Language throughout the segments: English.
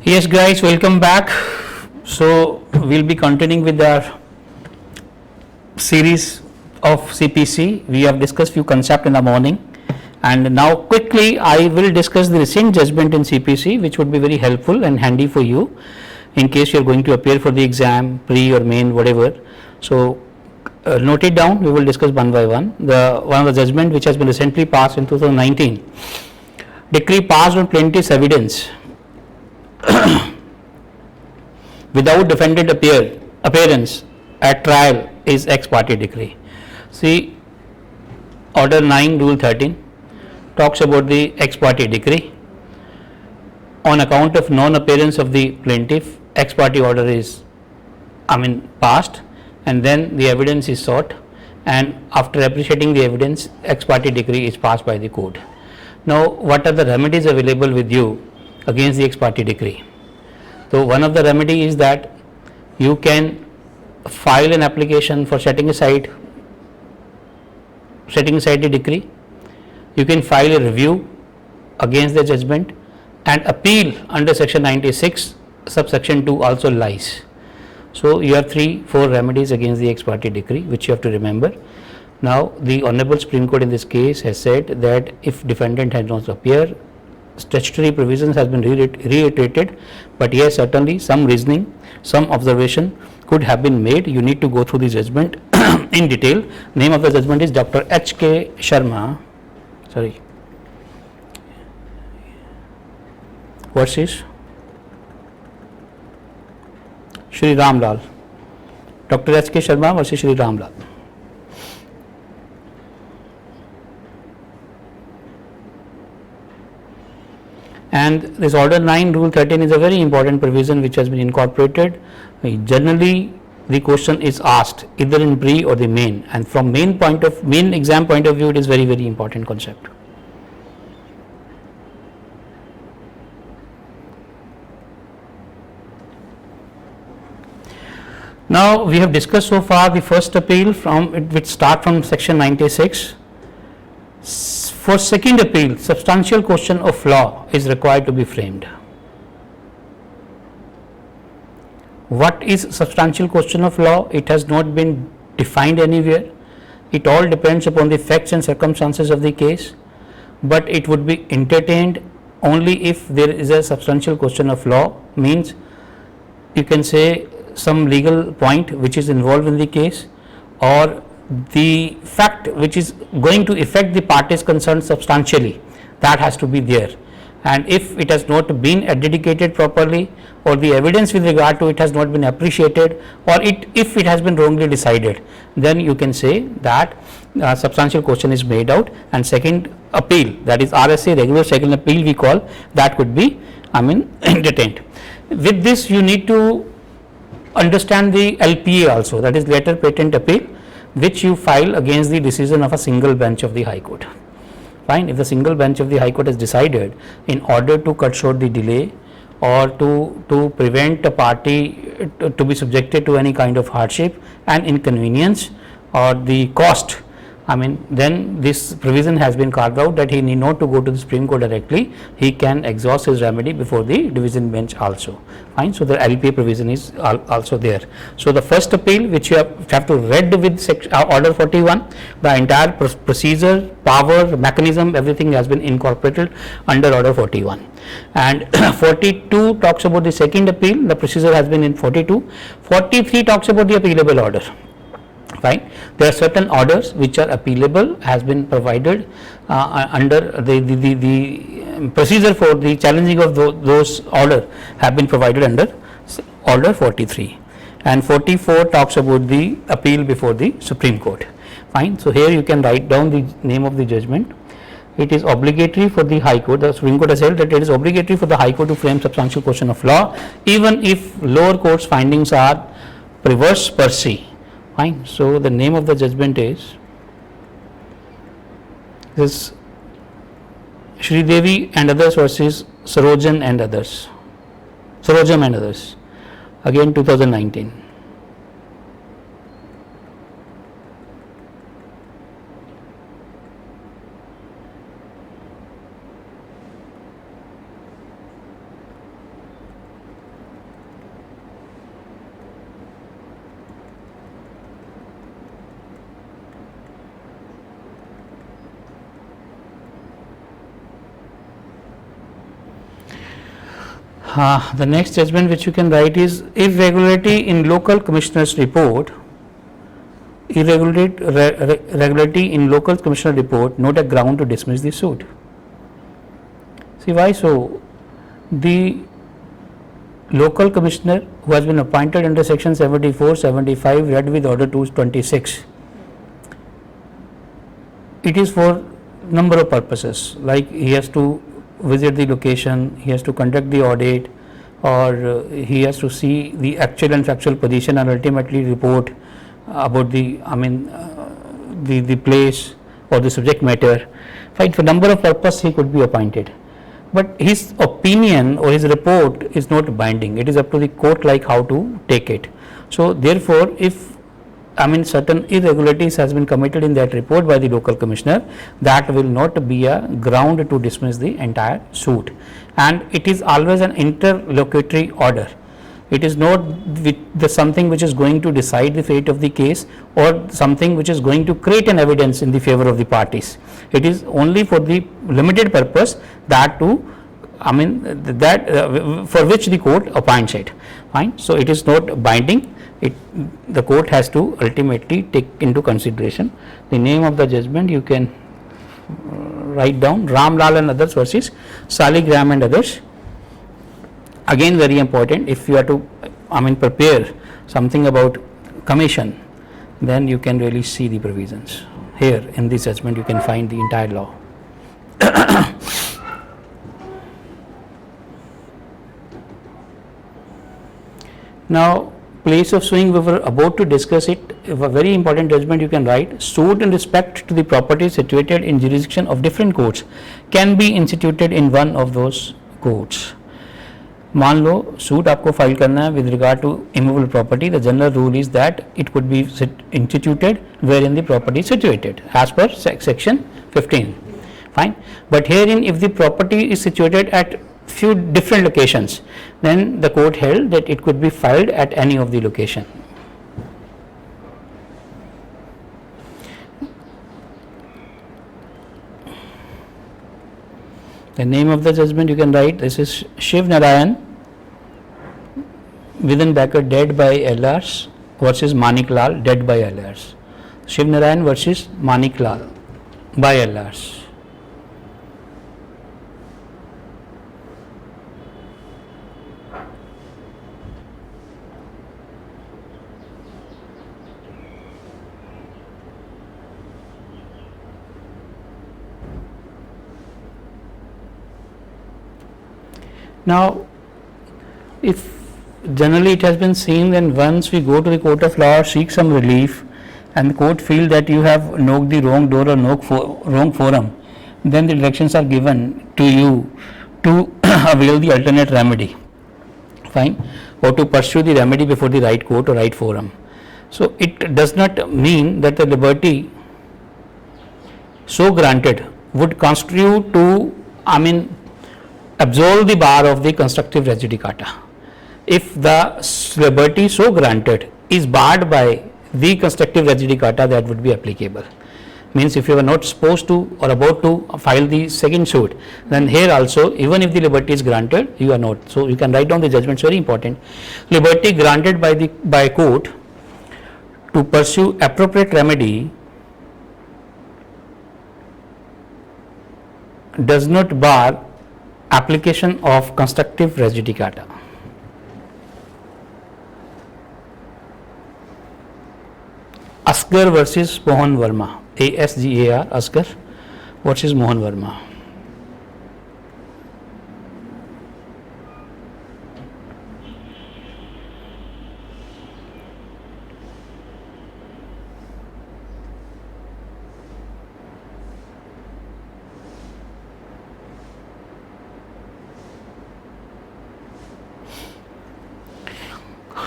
Yes, guys, welcome back. So, we'll be continuing with our series of CPC. We have discussed few concepts in the morning, and now quickly I will discuss the recent judgment in CPC, which would be very helpful and handy for you in case you are going to appear for the exam, pre or main, whatever. So, note it down. We will discuss one by one. One of the judgment which has been recently passed in 2019, decree passed on plaintiff's evidence without defendant appearance at trial is ex parte decree. See, order 9 rule 13 talks about the ex parte decree. On account of non appearance of the plaintiff, ex parte order is passed, and then the evidence is sought, and after appreciating the evidence, ex parte decree is passed by the court. Now, what are the remedies available with you against the ex parte decree? So, one of the remedy is that you can file an application for setting aside the decree. You can file a review against the judgment, and appeal under section 96 subsection 2 also lies. So, you have 3-4 remedies against the ex parte decree, which you have to remember. Now, the Honorable Supreme Court in this case has said that if defendant has not appeared, statutory provisions has been reiterated, but yes, certainly some reasoning, some observation could have been made. You need to go through the judgment in detail. Name of the judgment is Dr. H.K. Sharma versus Shri Ramlal. Dr. H.K. Sharma versus Shri Ramlal. And this order 9 rule 13 is a very important provision which has been incorporated. Generally, the question is asked either in pre or the main, and from main exam point of view, it is very important concept. Now, we have discussed so far the first appeal which start from section 96. For second appeal, substantial question of law is required to be framed. What is substantial question of law? It has not been defined anywhere. It all depends upon the facts and circumstances of the case, but it would be entertained only if there is a substantial question of law, means you can say some legal point which is involved in the case, or the fact which is going to affect the parties concerned substantially, that has to be there. And if it has not been adjudicated properly, or the evidence with regard to it has not been appreciated, or if it has been wrongly decided, then you can say that substantial question is made out, and second appeal, that is RSA, regular second appeal we call, that could be entertained. With this, you need to understand the LPA also, that is later patent appeal, which you file against the decision of a single bench of the High Court. Fine. If the single bench of the High Court has decided, in order to cut short the delay or to prevent a party to be subjected to any kind of hardship and inconvenience or the cost, then this provision has been carved out that he need not to go to the Supreme Court directly, he can exhaust his remedy before the division bench also. Fine. So, the LPA provision is also there. So, the first appeal which you have to read with order 41, the entire procedure, power, mechanism, everything has been incorporated under order 41. And 42 talks about the second appeal, the procedure has been in 42. 43 talks about the appealable order. Fine. There are certain orders which are appealable, has been provided under the procedure for the challenging of those order have been provided under order 43, and 44 talks about the appeal before the Supreme Court. Fine. So, here you can write down the name of the judgment. It is obligatory for the High Court, the Supreme Court has held that it is obligatory for the High Court to frame substantial question of law, even if lower court's findings are perverse per se. Fine. So, the name of the judgment is Shri Devi and others versus Sarojam and others, again 2019. The next judgment which you can write is irregularity in local commissioner's report. Irregularity in local commissioner report not a ground to dismiss the suit. See why so? The local commissioner who has been appointed under section 74, 75 read with order 226. It is for number of purposes, like he has to visit the location, he has to conduct the audit, or he has to see the actual and factual position and ultimately report about the the place or the subject matter. Fine, for number of purpose he could be appointed, but his opinion or his report is not binding. It is up to the court like how to take it. So therefore, if certain irregularities has been committed in that report by the local commissioner, that will not be a ground to dismiss the entire suit, and it is always an interlocutory order. It is not something which is going to decide the fate of the case or something which is going to create an evidence in the favor of the parties. It is only for the limited purpose that for which the court appoints it. Fine. So it is not binding. The court has to ultimately take into consideration. The name of the judgment you can write down: Ramlal and others versus Saligram and others. Again, very important, if you are to prepare something about commission, then you can really see the provisions. Here in this judgment you can find the entire law. Now, place of suing, we were about to discuss it. If a very important judgment you can write: suit in respect to the property situated in jurisdiction of different courts can be instituted in one of those courts. मान लो suit आपको file करना है with regard to immovable property. The general rule is that it could be instituted wherein the property is situated as per section 15. Fine. But herein, if the property is situated at few different locations, then the court held that it could be filed at any of the location. The name of the judgment you can write: this is Shiv Narayan within bracket dead by LRs versus Manik Lal dead by LRs. Shiv Narayan versus Manik Lal by LRs. Now, if generally it has been seen that once we go to the court of law, seek some relief, and the court feel that you have knocked the wrong door or wrong forum, then the directions are given to you to avail the alternate remedy. Fine. Or to pursue the remedy before the right court or right forum. So it does not mean that the liberty so granted would constitute to absolve the bar of the constructive res judicata. If the liberty so granted is barred by the constructive res judicata, that would be applicable. Means if you were not supposed to or about to file the second suit, then here also, even if the liberty is granted, you are not. So you can write down the judgment, very important. Liberty granted by court to pursue appropriate remedy does not bar application of constructive res judicata. Asgar versus Mohan Verma, ASGAR, Asgar versus Mohan Verma.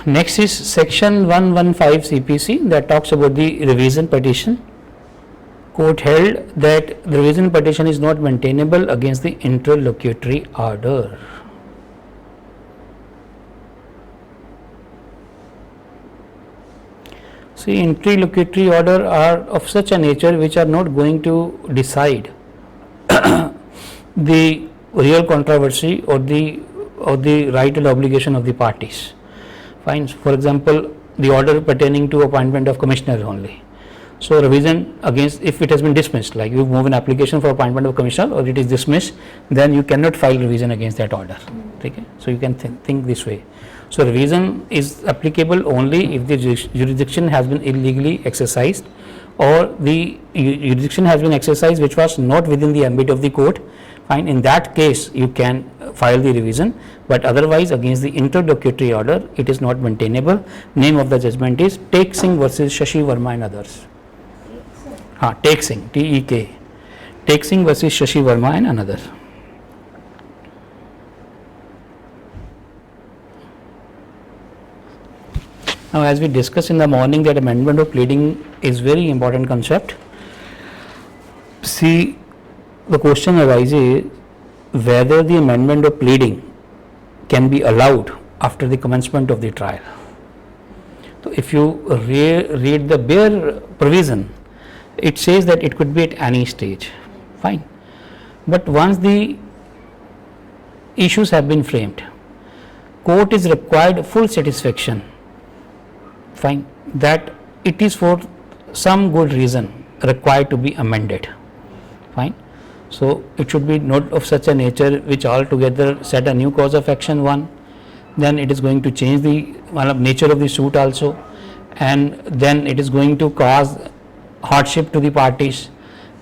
Next is section 115 CPC that talks about the revision petition. Court held that the revision petition is not maintainable against the interlocutory order. See, interlocutory order are of such a nature which are not going to decide the real controversy or the of the right and obligation of the parties. Fine. For example, the order pertaining to appointment of commissioner only. So revision against, if it has been dismissed, like you move an application for appointment of commissioner or it is dismissed, then you cannot file revision against that order. Okay. So you can think this way. So revision is applicable only if the jurisdiction has been illegally exercised, or the jurisdiction has been exercised which was not within the ambit of the court. Fine. In that case, you can file the revision, but otherwise against the interlocutory order, it is not maintainable. Name of the judgment is Tek Singh versus Shashi Verma and others. Tek Singh, T-E-K. Tek Singh versus Shashi Verma and another. Now, as we discussed in the morning, that amendment of pleading is very important concept. See, the question arises whether the amendment of pleading can be allowed after the commencement of the trial. So, if you read the bare provision, it says that it could be at any stage. Fine. But once the issues have been framed, court is required full satisfaction. Fine, that it is for some good reason required to be amended. Fine. So it should be not of such a nature which altogether set a new cause of action one, then it is going to change the nature of the suit also, and then it is going to cause hardship to the parties,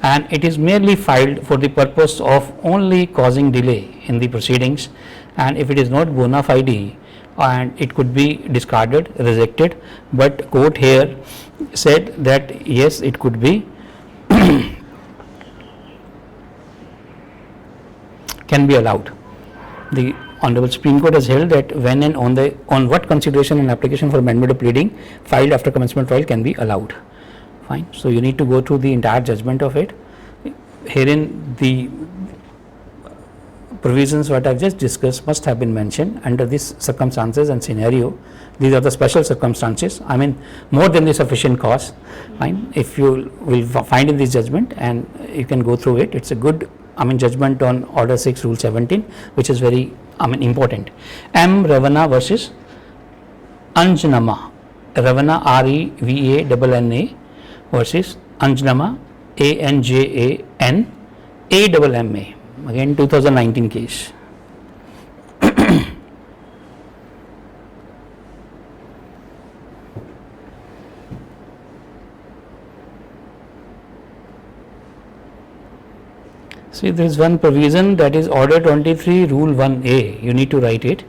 and it is merely filed for the purpose of only causing delay in the proceedings, and if it is not bona fide, and it could be discarded, rejected, but court here said that yes, it could be can be allowed. The Honorable Supreme Court has held that when and on what consideration an application for amendment of pleading filed after commencement trial can be allowed. Fine. So you need to go through the entire judgment of it. Herein the provisions what I have just discussed must have been mentioned under these circumstances and scenario. These are the special circumstances, I mean more than the sufficient cause. Fine. If you will find in this judgment and you can go through it, it's a good judgment on order 6 rule 17, which is very important. M. Ravana versus Anjanama. Ravana REVANNA versus Anjanama ANJANAMMA. Again 2019 case. See, there is one provision, that is order 23 rule 1A, you need to write it.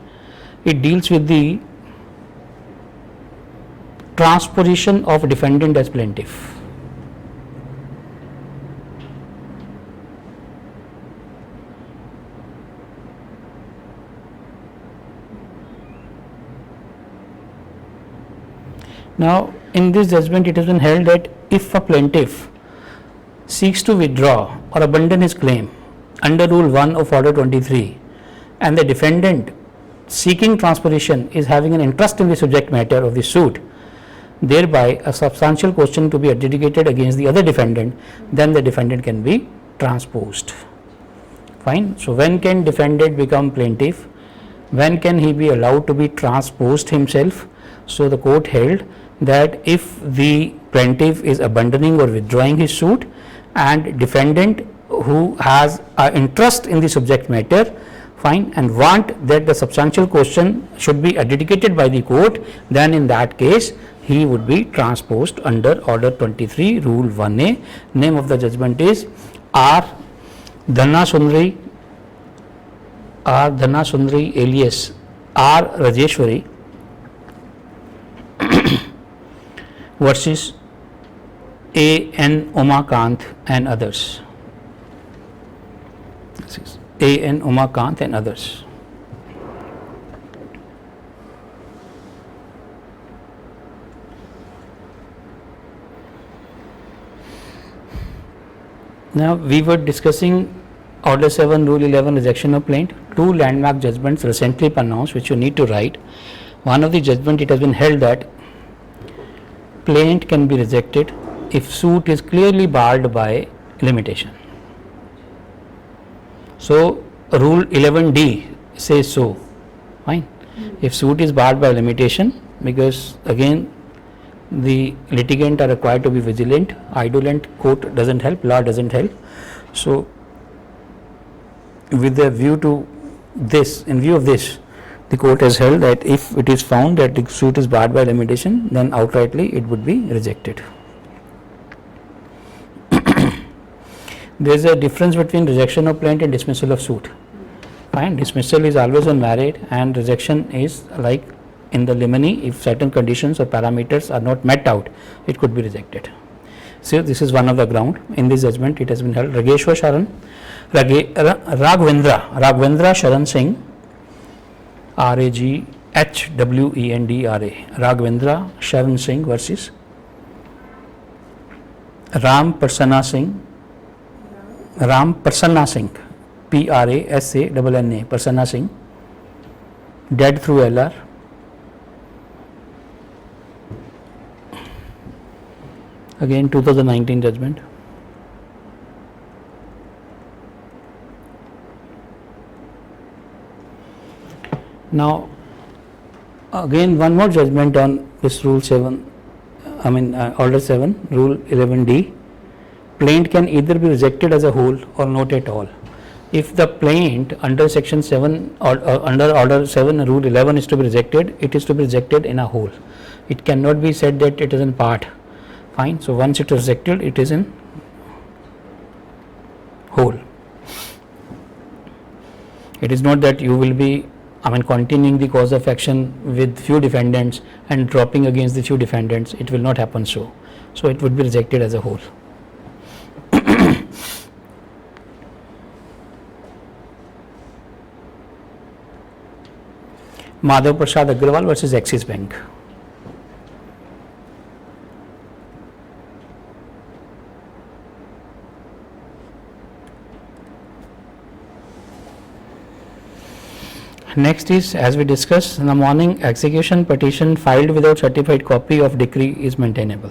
It deals with the transposition of defendant as plaintiff. Now, in this judgment it has been held that if a plaintiff seeks to withdraw or abandon his claim under rule 1 of order 23 and the defendant seeking transposition is having an interest in the subject matter of the suit, thereby a substantial question to be adjudicated against the other defendant, then the defendant can be transposed. Fine. So when can defendant become plaintiff? When can he be allowed to be transposed himself? So the court held that if the plaintiff is abandoning or withdrawing his suit and defendant who has an interest in the subject matter, fine, and want that the substantial question should be adjudicated by the court, then in that case he would be transposed under order 23 rule 1A. Name of the judgment is R. Dhanna Sundari alias R. Rajeshwari versus A.N. Umakant and others. A.N. Umakant and others. Now we were discussing order 7 rule 11 rejection of plaint. Two landmark judgments recently pronounced which you need to write. One of the judgment, it has been held that plaint can be rejected if suit is clearly barred by limitation. So rule 11D says so, Fine. If suit is barred by limitation, because again the litigant are required to be vigilant, idolent, court doesn't help, law doesn't help. So with a view to this, in view of this, the court has held that if it is found that the suit is barred by limitation, then outrightly it would be rejected. There is a difference between rejection of plaint and dismissal of suit. Fine, dismissal is always on merit, and rejection is like in the limine, if certain conditions or parameters are not met out, it could be rejected. So this is one of the ground. In this judgment, it has been held. Rageshwar Sharan, Raghvendra Sharan Singh, RAGHWENDRA, Raghvendra Sharan Singh versus Ram Prasanna Singh, PRASANNA Prasanna Singh, dead through LR. Again 2019 judgment. Now again one more judgment on this rule 7, order 7, rule 11D. Plaint can either be rejected as a whole or not at all. If the plaint under section 7 or under order 7 rule 11 is to be rejected, it is to be rejected in a whole. It cannot be said that it is in part. Fine. So once it is rejected, it is in whole. It is not that you will be continuing the cause of action with few defendants and dropping against the few defendants. It will not happen so. So it would be rejected as a whole. Madhav Prasad Agrawal versus Axis Bank. Next is, as we discussed in the morning, execution petition filed without certified copy of decree is maintainable.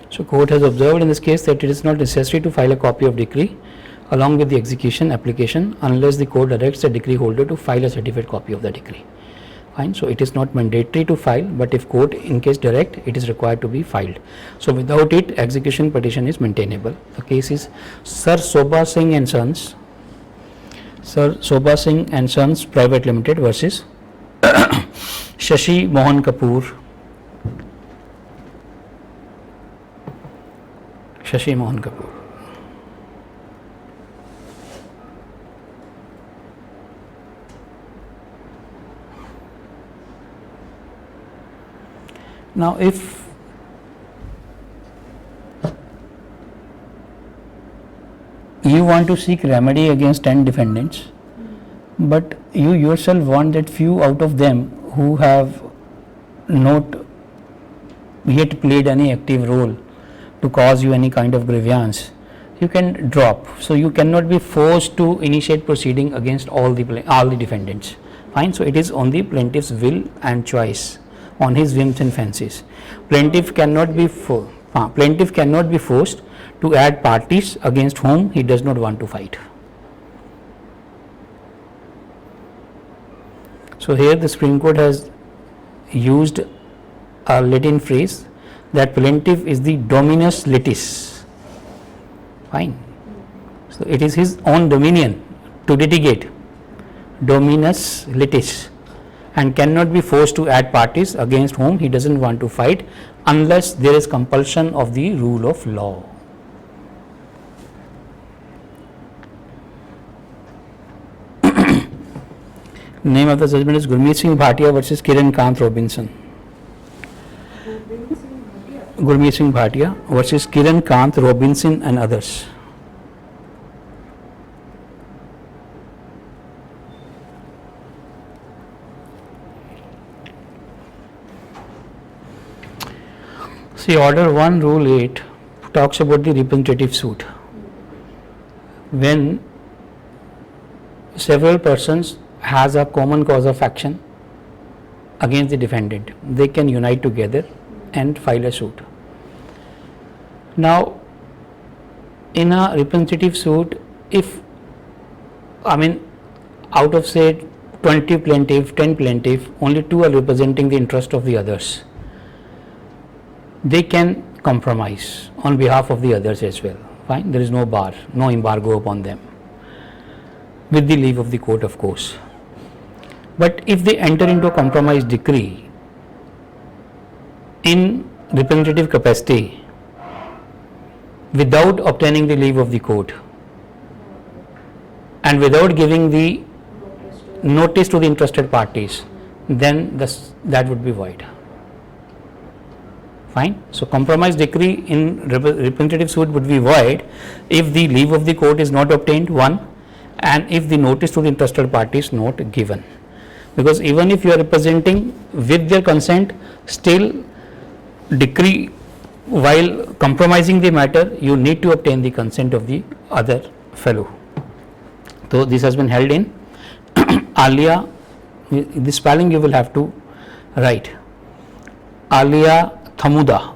So court has observed in this case that it is not necessary to file a copy of decree along with the execution application unless the court directs the decree holder to file a certified copy of the decree. Fine. So it is not mandatory to file, but if court in case direct, it is required to be filed. So without it, execution petition is maintainable. The case is Sir Sobha Singh and Sons, Private Limited versus Shashi Mohan Kapoor, Now if you want to seek remedy against 10 defendants, but you yourself want that few out of them who have not yet played any active role to cause you any kind of grievance, you can drop. So you cannot be forced to initiate proceeding against all the defendants. Fine. So it is on the plaintiff's will and choice, on his whims and fancies. Plaintiff cannot be forced to add parties against whom he does not want to fight. So here the Supreme Court has used a Latin phrase that plaintiff is the dominus litis. Fine. So it is his own dominion to litigate, dominus litis, and cannot be forced to add parties against whom he doesn't want to fight unless there is compulsion of the rule of law. Name of the judgment is Gurmeet Singh Bhatia versus Kiran Kant Robinson. Gurmeet Singh Bhatia versus Kiran Kant Robinson and others. See, Order 1, Rule 8 talks about the representative suit. When several persons has a common cause of action against the defendant, they can unite together and file a suit. Now, in a representative suit, if out of say 20 plaintiff, 10 plaintiff, only 2 are representing the interest of the others, they can compromise on behalf of the others as well. Fine, there is no bar, no embargo upon them, with the leave of the court, of course. But if they enter into a compromise decree in representative capacity without obtaining the leave of the court and without giving the notice to the interested parties, then that would be void. Fine. So, compromise decree in representative suit would be void if the leave of the court is not obtained, one, and if the notice to the interested party is not given. Because even if you are representing with their consent, still decree, while compromising the matter, you need to obtain the consent of the other fellow. So, this has been held in Alia. The spelling you will have to write Alia Thamuda,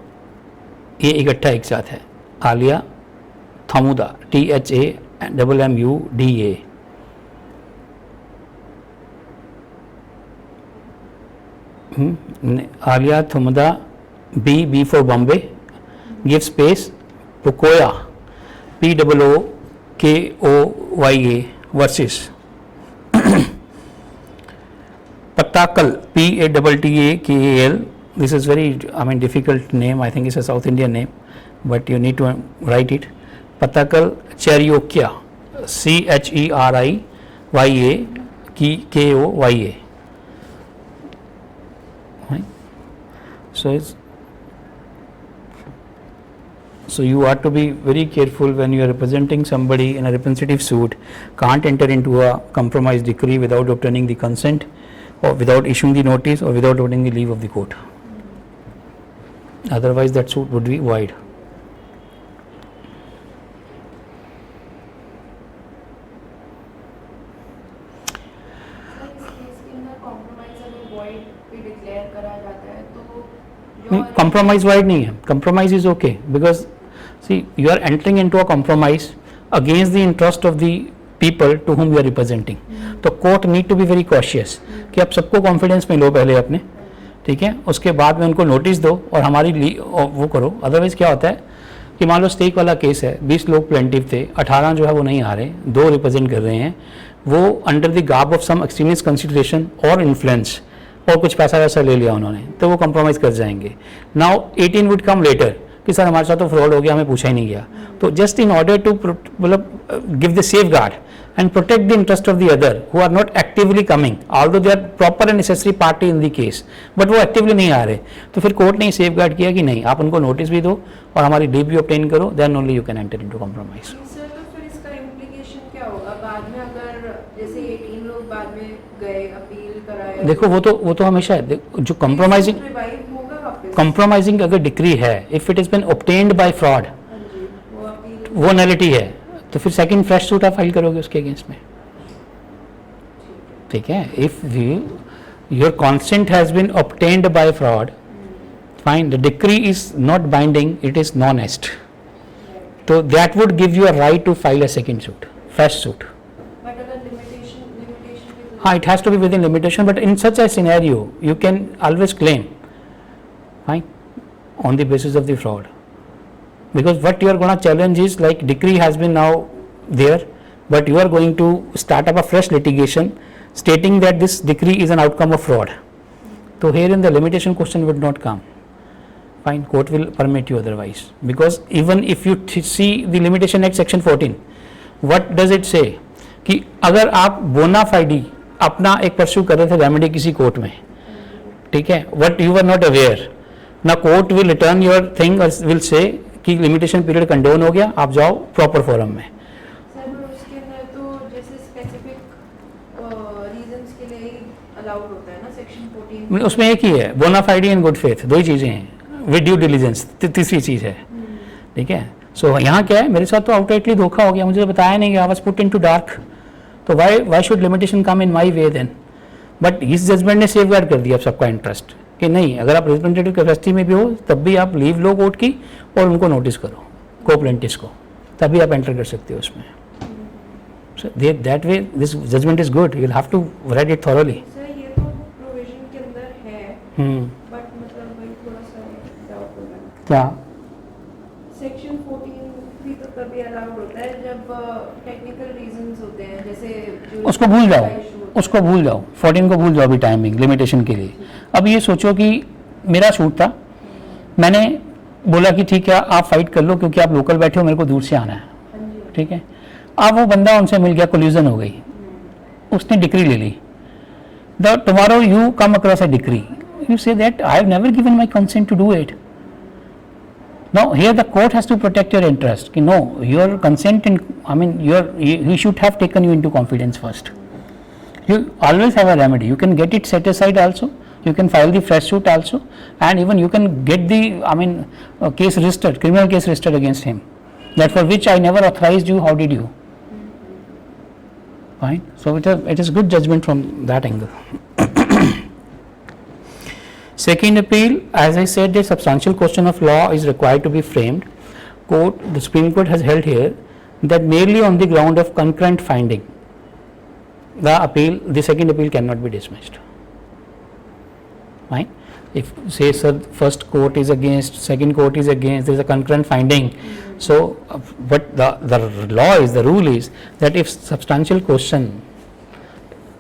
ये इकट्ठा एक साथ है, Alia थमुदा, THAMMUDA. Alia Thamuda, B for Bombay, give space, Pukoya, POOKOYA versus Pattakal, PATTAKAL. This is very difficult name. I think it's a South Indian name, but you need to write it. Pattakal Cheriyokya, CHERIYA KOYA. So you are to be very careful when you are representing somebody in a representative suit. Can't enter into a compromise decree without obtaining the consent, or without issuing the notice, or without obtaining the leave of the court. Otherwise, that suit would be void. Compromise void नहीं है. Compromise is okay because see, you are entering into a compromise against the interest of the people to whom you are representing. तो court need to be very cautious कि आप सबको confidence में लो पहले अपने, ठीक है, उसके बाद में उनको नोटिस दो और हमारी वो करो. अदरवाइज क्या होता है कि मान लो स्टेक वाला केस है, 20 लोग प्लेंटिव थे, 18 जो है वो नहीं आ रहे, 2 रिप्रेजेंट कर रहे हैं, वो under the garb of some extremist consideration और इन्फ्लुएंस और कुछ पैसा वैसा ले लिया उन्होंने, तो वो कंप्रोमाइज कर जाएंगे. नाउ 18 वुड कम लेटर कि सर हमारे साथ तो फ्रॉड हो गया, हमें पूछा ही नहीं गया. तो just in order to give the safeguard and protect the interest of the other who are not actively coming, although they are proper and necessary party in the case, but वो actively नहीं आ रहे, तो फिर court ने safe guard किया कि नहीं, आप उनको नोटिस भी दो और हमारी लीव भी ऑब्टेन करो, then only you can enter into compromise. Sir तो फिर इसका implication क्या होगा बाद में, अगर जैसे 18 लोग बाद में गए अपील कराए? देखो वो तो हमेशा है जो compromising अगर डिक्री है, if it has been obtained by fraud, वो नलिटी है, तो फिर सेकंड फ्रेश सूट आप फाइल करोगे उसके अगेंस्ट में, ठीक है. If your consent has been obtained by fraud, fine, the decree is not binding, it is non est, तो that would give you a right to file a second suit, fresh suit. हाँ, it has to be within limitation, but in such a scenario you can always claim, fine, on the basis of the fraud. Because what you are going to challenge is like decree has been now there, but you are going to start up a fresh litigation stating that this decree is an outcome of fraud. So herein the limitation question would not come. Fine, court will permit you otherwise. Because even if you see the Limitation Act section 14, what does it say? कि अगर आप bona fide अपना एक pursue कर रहे थे remedy किसी court में, ठीक है, what you were not aware, now court will return your thing or will say कि लिमिटेशन पीरियड कंडोन हो गया, आप जाओ प्रॉपर फोरम में. सर उसके अंदर तो जैसे स्पेसिफिक रीजंस के लिए अलाउड होता है ना सेक्शन 14, उसमें एक ही है, बोना फाइड एंड गुड फेथ, दो ही चीज़ें हैं, विद ड्यू डिलीजेंस तीसरी चीज़ है, ठीक है. सो यहाँ क्या है, मेरे साथ तो आउटराइटली धोखा हो गया, मुझे बताया नहीं, I was put into dark, तो why should limitation come in my way then. But इस जजमेंट ने सेफगार्ड कर दिया आप सबका इंटरेस्ट कि नहीं, अगर आप रिप्रेजेंटेटिव कैपेसिटी में भी हो तब भी आप लीव लो कोर्ट की और उनको नोटिस करो कोप्लेंटिस को, तभी आप एंटर कर सकते हो उसमें. So that way this judgment is good. You'll have to read it thoroughly. Sir ये तो प्रोविजन के अंदर है, बट मतलब वही थोड़ा सा डाउट हो रहा है. क्या? सेक्शन 14 भी तो तभी अलाउड होता है जब टेक्निकल रीजंस होते हैं, जैसे उसको भूल जाओ, उसको भूल जाओ, 14 को भूल जाओ अभी टाइमिंग लिमिटेशन के लिए. अब ये सोचो कि मेरा शूट था, मैंने बोला कि ठीक है आप फाइट कर लो क्योंकि आप लोकल बैठे हो, मेरे को दूर से आना है, ठीक है. अब वो बंदा उनसे मिल गया, कोल्यूजन हो गई, उसने डिक्री ले ली. The tomorrow you come across a decree, you say that I have never given my consent to do it. Now here the court has to protect your interest. No, your consent in, I mean he should have taken you into confidence first. You always have a remedy. You can get it set aside also. You can file the fresh suit also, and even you can get the case registered, criminal case registered against him. That for which I never authorized you. How did you? Fine. So it is good judgment from that angle. Second appeal, as I said, the substantial question of law is required to be framed. The Supreme Court has held here that merely on the ground of concurrent finding, the second appeal cannot be dismissed. Fine. If say sir, first court is against, second court is against, there is a concurrent finding. So, but the law is, the rule is that if substantial question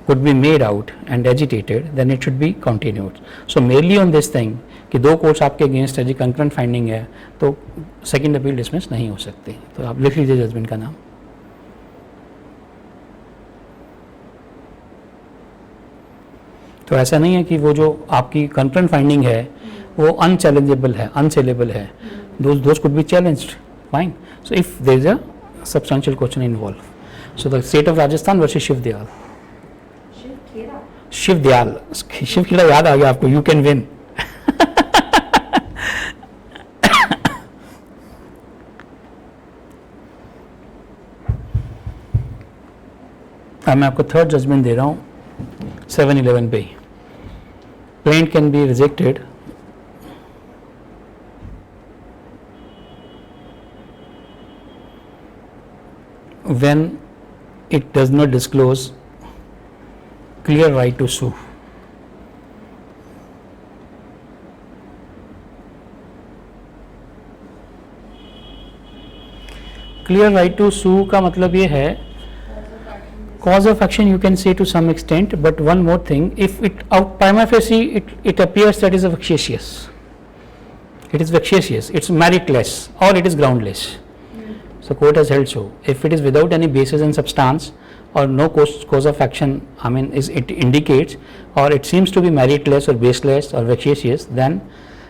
could be made out and agitated, then it should be continued. So merely on this thing कि दो courts आपके against है जी, concurrent finding है, तो second appeal dismiss नहीं हो सकती. तो आप लिख लीजिए जजमेंट का नाम. तो ऐसा नहीं है कि वो जो आपकी कंकरेंट फाइंडिंग है वो अनचैलेंजेबल है, अनसेलेबल है. Those could be challenged. Fine. So if there is a substantial question involve. So the state of Rajasthan versus Shiv Dayal. Shiv Dayal, Shiv खेला याद आ गया आपको, यू कैन विन. अब मैं आपको थर्ड जजमेंट दे रहा हूं 7/11 पे. Plaint can be rejected when it does not disclose clear right to sue. Clear right to sue का मतलब ये है, cause of action you can say to some extent, but one more thing, if it out prima facie it appears that is vexatious, it is vexatious, it's meritless or it is groundless. So court has held so. If it is without any basis and substance or no cause of action, it indicates or it seems to be meritless or baseless or vexatious, then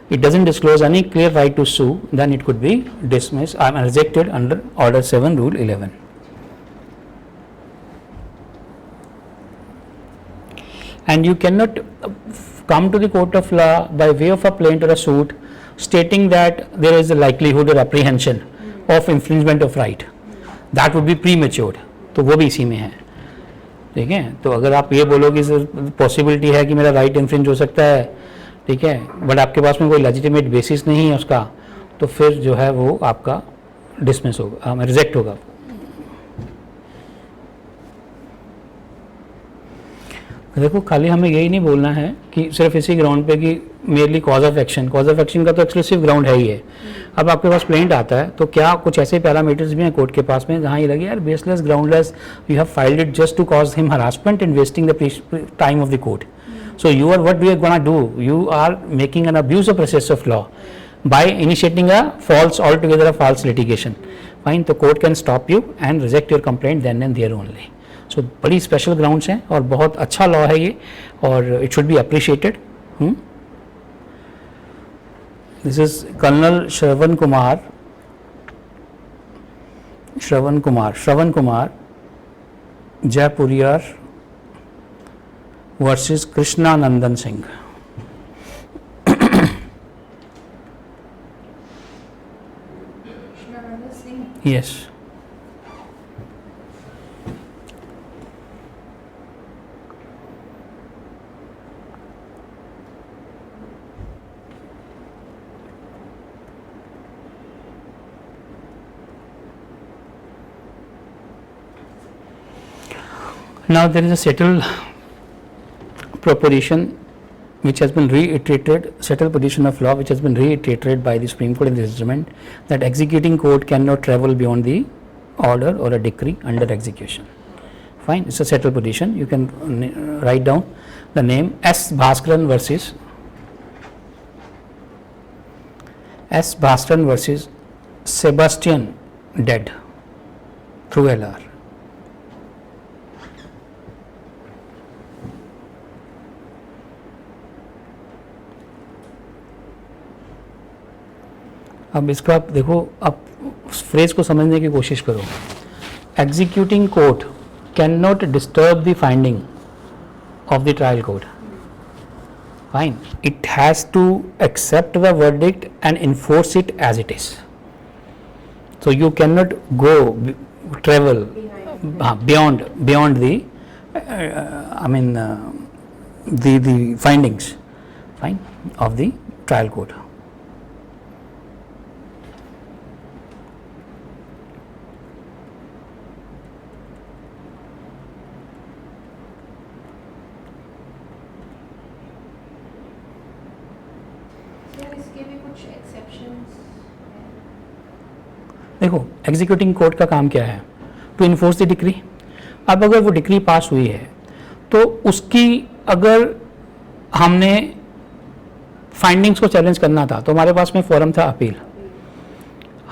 it doesn't disclose any clear right to sue, then it could be dismissed, rejected under Order 7, Rule 11. And you cannot come to the court of law by way of a plaint or a suit stating that there is a likelihood or apprehension of infringement of right. That would be premature. तो वो भी इसी में है. ठीक है. तो अगर आप ये बोलो कि पॉसिबिलिटी है कि मेरा राइट इन्फ्रिंज हो सकता है, ठीक है, बट आपके पास में कोई लेजिटिमेट बेसिस नहीं है उसका, तो फिर जो है वो आपका डिसमिस होगा, रिजेक्ट होगा. देखो खाली हमें यही नहीं बोलना है कि सिर्फ इसी ग्राउंड पे कि मेरली कॉज ऑफ एक्शन का तो एक्सक्लूसिव ग्राउंड है ही है. अब आपके पास प्लेंट आता है तो क्या कुछ ऐसे पैरामीटर्स भी हैं कोर्ट के पास में जहाँ ये लगे यार baseless, groundless, you have filed it just to cause him harassment and wasting the time of the court. So you are what you are gonna do, you are making an abuse of process of law by initiating a false altogether a false litigation. Fine. तो court can stop you and reject your complaint then and there only. So बड़ी special grounds हैं और बहुत अच्छा law है ये और it should be appreciated. This is colonel Shravan Kumar Jaipuriar versus Krishnanandan Singh. Yes. Now there is a settled proposition which has been reiterated, settled position of law which has been reiterated by the Supreme Court in this judgment, that executing court cannot travel beyond the order or a decree under execution. Fine, it's a settled position. You can write down the name S. Bhaskaran versus Sebastian Dead through LR. अब इसका आप देखो, आप phrase को समझने की कोशिश करो. Executing court can not disturb the finding of the trial court. Fine, it has to accept the verdict and enforce it as it is. So you cannot travel beyond the the findings, fine, of the trial court. देखो, executing court का काम क्या है? To enforce the decree. अब अगर वो decree pass हुई है तो उसकी अगर हमने फाइंडिंग्स को चैलेंज करना था तो हमारे पास में फोरम था अपील.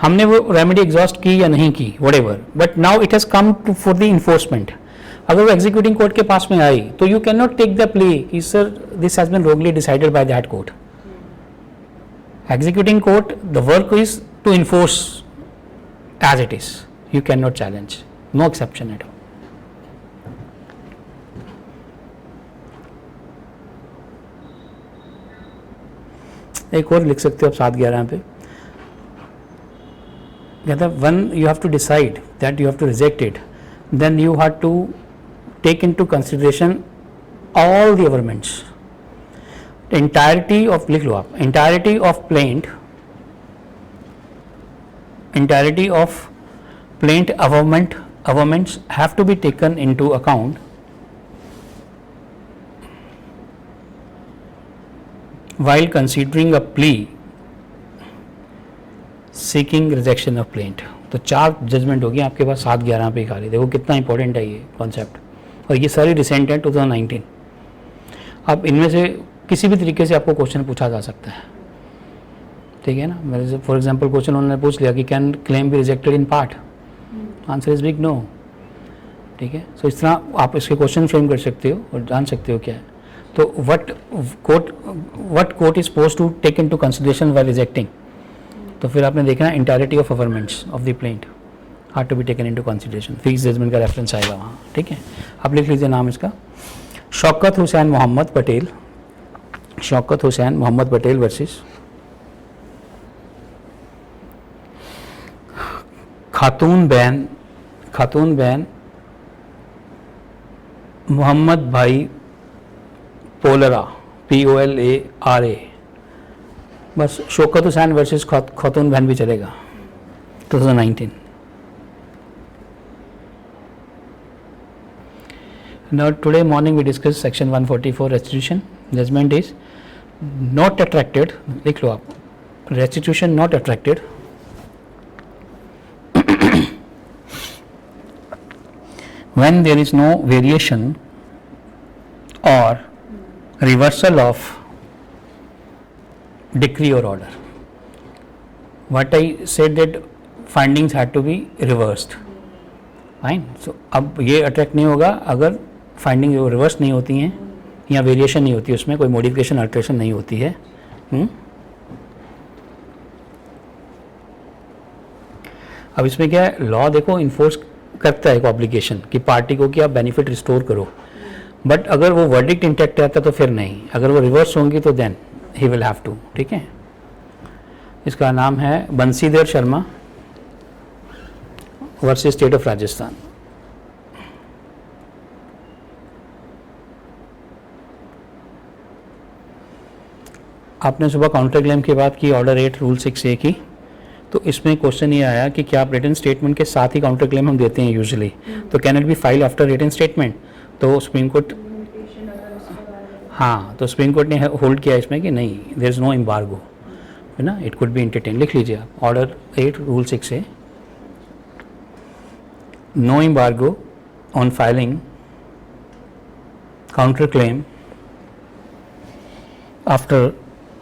हमने वो रेमेडी एग्जॉस्ट की या नहीं की, whatever, but now it has come to for the enforcement. अगर वो एग्जीक्यूटिंग कोर्ट के पास में आई तो you can not take the plea कि sir this has been wrongly decided by that court. Executing court, the work is to enforce as it is. You cannot challenge. No exception at all. एक और लिख सकते हो आप 7-11 पे. कहता when you have to decide that you have to reject it, then you have to take into consideration all the averments. The entirety of, लिख लो आप, entirety of plaint averments have to be taken into account while considering a plea seeking rejection of plaint. तो 4 judgement हो गई आपके पास 7-11 पे खाली. देखो कितना इंपॉर्टेंट है ये कॉन्सेप्ट, और ये सारी रिसेंट है 2019. अब इनमें से किसी भी तरीके से आपको क्वेश्चन पूछा जा सकता है, ठीक है ना. मेरे फॉर एग्जांपल क्वेश्चन उन्होंने पूछ लिया कि can claim be rejected in part, answer is big no, ठीक है. सो इस तरह आप इसके क्वेश्चन फ्रेम कर सकते हो और जान सकते हो क्या है. तो what court is supposed to take into consideration while rejecting. तो फिर आपने देखना entirety of averments of the plaint are to be taken into consideration. Fix judgment का रेफरेंस आएगा वहाँ, ठीक है. आप लिख लीजिए नाम इसका, शौकत हुसैन मोहम्मद पटेल. Shaukat Hussain Mohammed Patel versus Khatoon Ben Mohammed Bhai Polara, POLARA. बस शौकत हुसैन वर्सेस खातून बैन भी चलेगा 2019. Now today morning we discussed section 144 restitution. Judgment is not attracted, लिख लो आप, restitution not attracted when there is no variation or reversal of decree or order. What I said that findings had to be reversed. Fine. So अब ये attract नहीं होगा अगर finding reverse नहीं होती हैं या वेरिएशन नहीं होती है, उसमें कोई मॉडिफिकेशन अल्ट्रेशन नहीं होती है. अब इसमें क्या है, लॉ देखो इन्फोर्स करता है एक ऑब्लिगेशन कि पार्टी को कि आप बेनिफिट रिस्टोर करो, बट अगर वो वर्डिक्ट इंटैक्ट रहता तो फिर नहीं, अगर वो रिवर्स होंगी तो देन ही विल हैव टू, ठीक है. इसका नाम है Bansidhar Sharma versus state of Rajasthan. आपने सुबह काउंटर क्लेम की बात की, ऑर्डर 8 रूल 6A की, तो इसमें क्वेश्चन ये आया कि क्या आप रिटन स्टेटमेंट के साथ ही काउंटर क्लेम हम देते हैं यूजुअली, तो can it be file after written statement. तो सुप्रीम कोर्ट, लिमिटेशन अगर उसके बारे में हाँ, तो सुप्रीम कोर्ट ने होल्ड किया इसमें कि नहीं, देयर इज़ नो एम्बार्गो, है ना, इट कुड बी एंटरटेन. लिख लीजिए आप, ऑर्डर 8 रूल 6 है, no embargo on filing counter claim after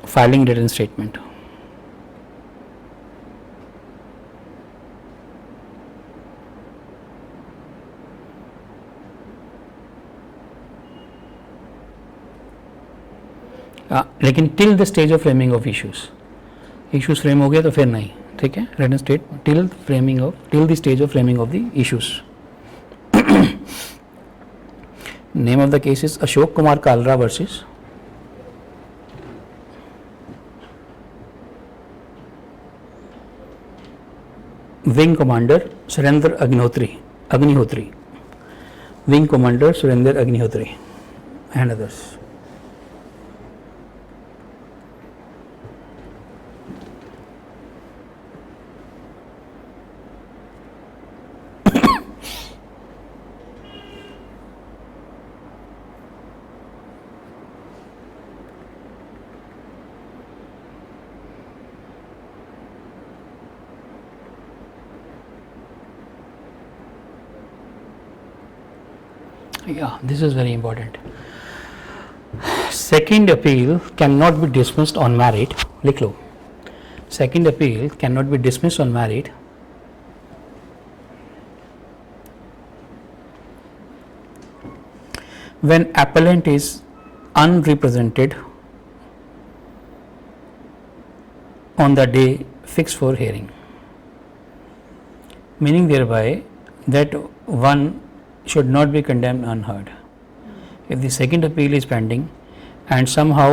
filing written statement. लेकिन till the stage of framing of issues frame हो गया तो फिर नहीं, ठीक है. Written state till the stage of framing of the issues. Name of the case is Ashok Kumar Kalra versus wing commander Surendra Agnihotri, wing commander Surendra Agnihotri and others. Yeah, this is very important. Second appeal cannot be dismissed on merit. लिख लो. Second appeal cannot be dismissed on merit when appellant is unrepresented on the day fixed for hearing. Meaning thereby that one should not be condemned unheard. If the second appeal is pending and somehow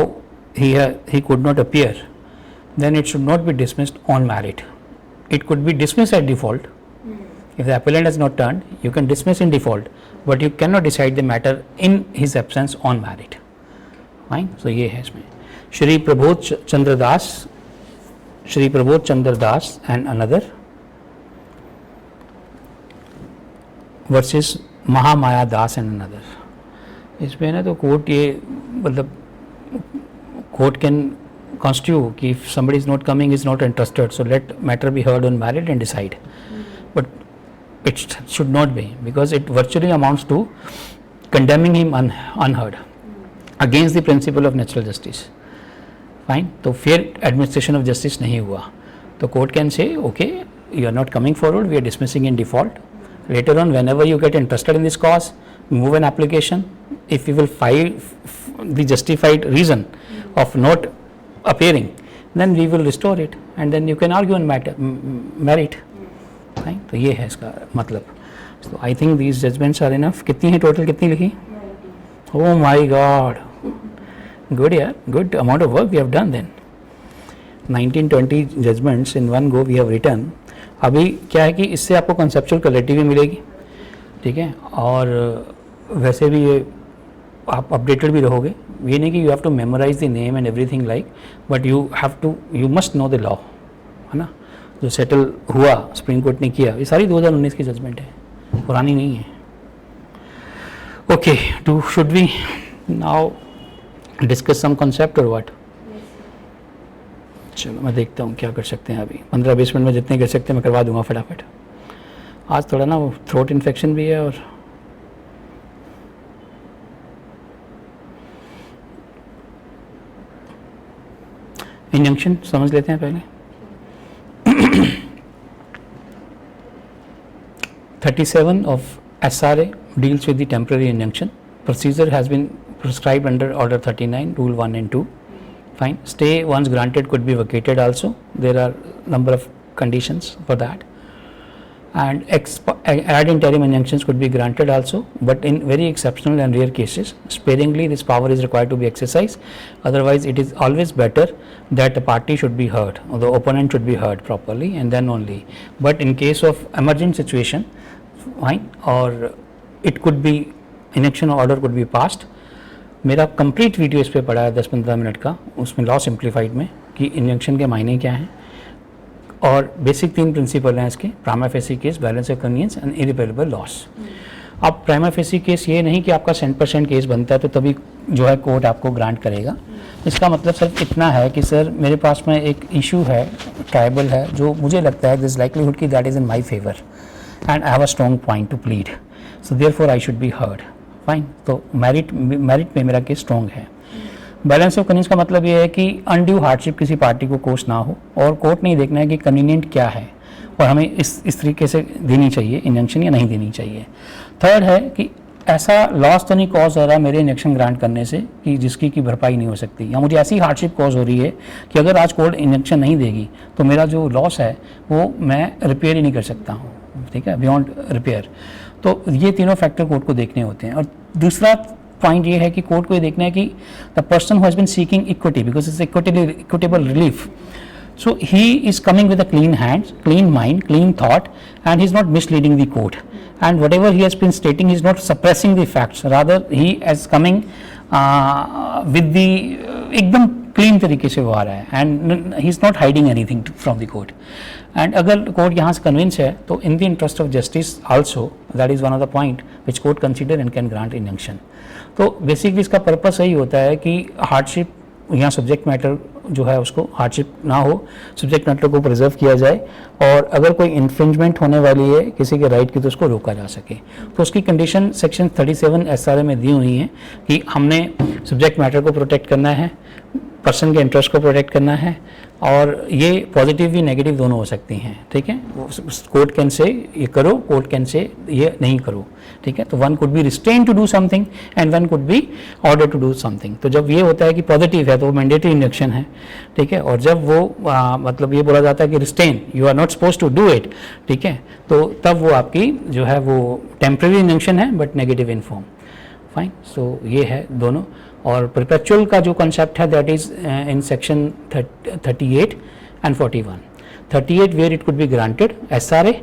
he could not appear, then it should not be dismissed on merit. It could be dismissed at default. If the appellant has not turned, you can dismiss in default, but you cannot decide the matter in his absence on merit. Fine. So ये है इसमें. श्री प्रबोध चंद्र दास and another versus Mahamaya Das and another. इसमें ना तो court ये मतलब court can constitute कि if somebody is not coming, is not interested, so let matter be heard on merit and decide. But it should not be, because it virtually amounts to condemning him unheard against the principle of natural justice. Fine. तो fair administration of justice नहीं हुआ, तो court can say okay, you are not coming forward, we are dismissing in default. Later on, whenever you get interested in this cause, move an application. If you will file the justified reason of not appearing, then we will restore it, and then you can argue on merit. Right? तो ये है इसका मतलब. So I think these judgments are enough. कितनी है total, कितनी लिखी? Oh my God, good यार, good amount of work we have done then. 19-20 judgments in one go we have written. अभी क्या है कि इससे आपको कंसेप्चुअल क्लैरिटी भी मिलेगी, ठीक है, और वैसे भी ये आप अपडेटेड भी रहोगे. ये नहीं कि you have to memorize the name and everything like, but you must know the law, है ना, जो सेटल हुआ सुप्रीम कोर्ट ने किया. ये सारी 2019 की जजमेंट है, पुरानी नहीं है. Okay, to should we now discuss some concept और व्हाट? चलो मैं देखता हूँ क्या कर सकते हैं. अभी 15-20 मिनट में जितने कर सकते हैं मैं करवा दूंगा फटाफट. आज थोड़ा ना वो थ्रोट इन्फेक्शन भी है और इंजंक्शन समझ लेते हैं पहले. 37 of SRA deals with the temporary injunction. Procedure has been prescribed under Order 39, Rule 1 and 2. Fine. Stay once granted could be vacated also. There are number of conditions for that. And ad interim injunctions could be granted also, but in very exceptional and rare cases, sparingly this power is required to be exercised. Otherwise, it is always better that the party should be heard, or the opponent should be heard properly, and then only. But in case of emergent situation, fine, or it could be injunction order could be passed. मेरा complete video इस पे पड़ा है 10-15 minute का, उसमें law simplified में कि injunction के मायने क्या हैं और बेसिक 3 प्रिंसिपल हैं इसके: prima facie case, balance of convenience and irreparable loss. अब प्राइमा फेसी केस ये नहीं कि आपका 100% केस बनता है तो तभी जो है कोर्ट आपको ग्रांट करेगा। इसका मतलब सिर्फ इतना है कि सर मेरे पास में एक इशू है, ट्राइबल है, जो मुझे लगता है दिस लाइकलीहुड की that is in my favour and I have a strong point two plead, so therefore I should be heard. Fine, तो मेरिट में मेरा केस स्ट्रॉन्ग है। बैलेंस ऑफ कन्वीनियंस का मतलब ये है कि अनड्यू हार्डशिप किसी पार्टी को कोर्स ना हो, और कोर्ट नहीं देखना है कि कन्वीनियंट क्या है और हमें इस तरीके से देनी चाहिए इंजंक्शन या नहीं देनी चाहिए। थर्ड है कि ऐसा लॉस तो नहीं कॉज हो रहा मेरे इंजेक्शन ग्रांट करने से कि जिसकी की भरपाई नहीं हो सकती, या मुझे ऐसी हार्डशिप कॉज हो रही है कि अगर आज कोर्ट इंजेक्शन नहीं देगी तो मेरा जो लॉस है वो मैं रिपेयर ही नहीं कर सकता हूँ, ठीक है, बियॉन्ड रिपेयर। तो ये तीनों फैक्टर कोर्ट को देखने होते हैं। और दूसरा पॉइंट ये है कि कोर्ट को ये देखना है कि the person who has been seeking equity because it's equitable relief, so he is coming with a clean hands, clean mind, clean thought, and he is not misleading the court, and whatever he has been stating he is not suppressing the facts, rather he is coming with the एकदम clean तरीके से वो आ रहा है, and he is not hiding anything from the court. And अगर court यहाँ से convince है तो in the interest of justice also that is one of the point which court consider and can grant injunction. तो basically इसका purpose यही होता है कि हार्डशिप यहाँ सब्जेक्ट मैटर जो है उसको हार्डशिप ना हो, सब्जेक्ट मैटर को प्रिजर्व किया जाए, और अगर कोई इन्फ्रिंजमेंट होने वाली है किसी के राइट की तो उसको रोका जा सके। तो उसकी कंडीशन सेक्शन 37 SRA में दी हुई है कि हमने सब्जेक्ट मैटर को प्रोटेक्ट करना है, पर्सन के इंटरेस्ट को प्रोटेक्ट करना है, और ये पॉजिटिव भी नेगेटिव दोनों हो सकती हैं, ठीक है। कोर्ट कैन से ये करो, कोर्ट कैन से ये नहीं करो, ठीक है। तो one could be restrain to do something and one could be order to do something. तो जब ये होता है कि पॉजिटिव है तो वो मैंडेटरी इंजंक्शन है, ठीक है, और जब वो मतलब ये बोला जाता है कि restrain you are not suppose to do it, ठीक है, तो तब वो आपकी जो है वो टेम्प्रेरी इंजंक्शन है but negative in form. Fine, so ये है दोनों। और परपेचुअल का जो कंसेप्ट है that is in section 38 and 41। 38 where it could be granted SRA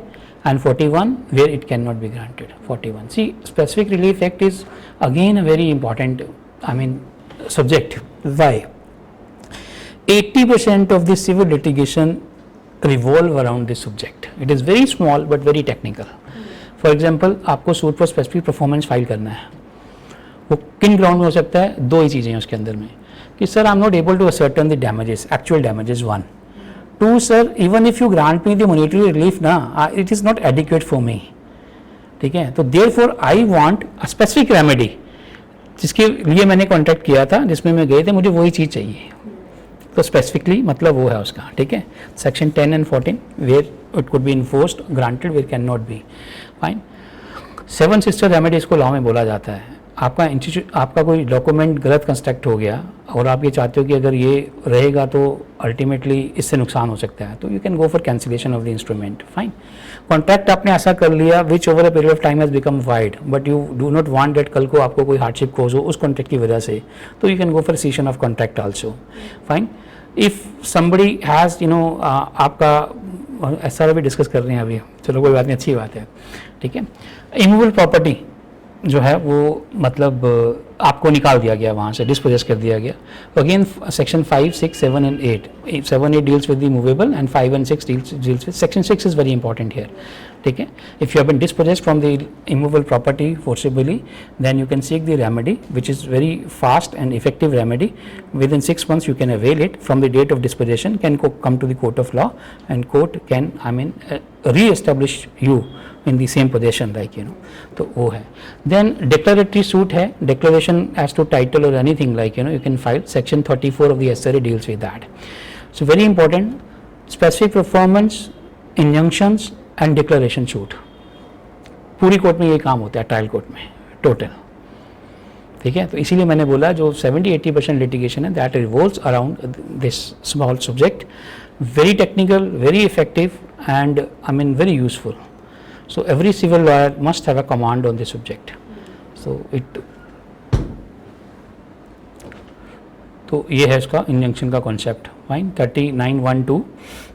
and 41 where it cannot be granted 41. See, specific relief act is again a very important subject. Why? 80% of the civil litigation revolve around this subject. It is very small but very technical. For example, आपको suit पर specific performance file करना है, वो किन ground में हो सकता है? दो ही चीज़ें हैं उसके अंदर में कि sir I am not able to ascertain the damages, actual damages, 1. 2, sir, even if you grant me the monetary relief ना, it is not adequate for me, ठीक है। तो therefore I want a specific remedy, जिसके लिए मैंने contact किया था, जिसमें मैं गए थे, मुझे वही चीज़ चाहिए। तो स्पेसिफिकली मतलब वो है उसका, ठीक है। Section 10 and 14 where it could be enforced, granted where can not be. Fine. 7 sister remedy इसको लॉ में बोला जाता है। आपका कोई डॉक्यूमेंट गलत कंस्ट्रक्ट हो गया और आप ये चाहते हो कि अगर ये रहेगा तो अल्टीमेटली इससे नुकसान हो सकता है, तो you can go for cancellation of the instrument. Fine. Contract आपने ऐसा कर लिया विच over a period of time has become wide, but you do not want that कल को आपको कोई हार्डशिप कोज हो उस कॉन्ट्रैक्ट की वजह से, तो you can go for session of contract also. Fine. If somebody has आपका SRA भी डिस्कस कर रहे हैं अभी, चलो कोई बात नहीं, अच्छी बात है, ठीक है। इमूवेबल प्रॉपर्टी जो है वो मतलब आपको निकाल दिया गया, वहाँ से डिस्पोजेस कर दिया गया। Again section 5, 6, 7 and 8, 7, 8 deals with the movable and 5 and 6 deals with section 6 is very important here, ठीक है। If you have been dispossessed from the immovable property forcibly, then you can seek the remedy which is very fast and effective remedy. Within 6 months you can avail it from the date of disposition, can come to the court of law and court can re-establish you in the same possession, like तो वो है। then declaratory suit है, declaration as to title or anything like you can file, section 34 of the SRA deals with that. So very important, specific performance, injunctions and declaration suit पूरी court में ये काम होता है, ट्रायल कोर्ट में total, ठीक है। तो इसीलिए मैंने बोला जो 70-80% लिटिगेशन है that revolves around this small subject, very technical, very effective and very useful. So every civil lawyer must have a command on this subject. तो ये है इसका इंजंक्शन का कॉन्सेप्ट। फाइन। 39(1)(2).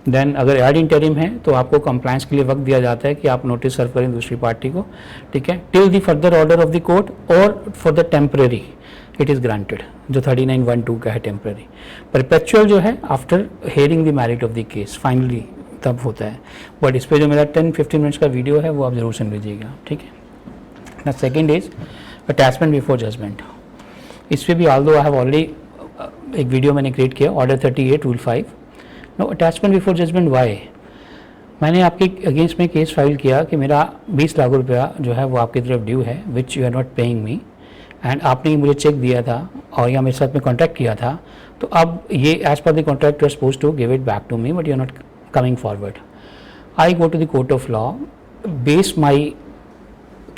देन अगर एड इंटरिम है तो आपको कंप्लायंस के लिए वक्त दिया जाता है कि आप नोटिस सर्व करें दूसरी पार्टी को, ठीक है, till the further order of the court और for the temporary it is granted, जो 39(1)(2) का है टेम्परेरी। परपेचुअल जो है after hearing the merit of the case, finally तब होता है। बट इस पर जो मेरा 10-15 मिनट्स का वीडियो है वो आप ज़रूर सुन लीजिएगा, ठीक है। Now second is attachment before judgment. इस पे भी although I have already एक वीडियो मैंने क्रिएट किया order 38 rule 5. No attachment before judgement why. मैंने आपके अगेंस्ट में केस फाइल किया कि मेरा 20 लाख रुपया जो है वो आपकी तरफ ड्यू है which you are not paying me and आपने मुझे चेक दिया था और या मेरे साथ में कॉन्ट्रैक्ट किया था, तो अब ये as per the contract you are suppose to give it back to me but you are not coming forward. I go to the court of law, base my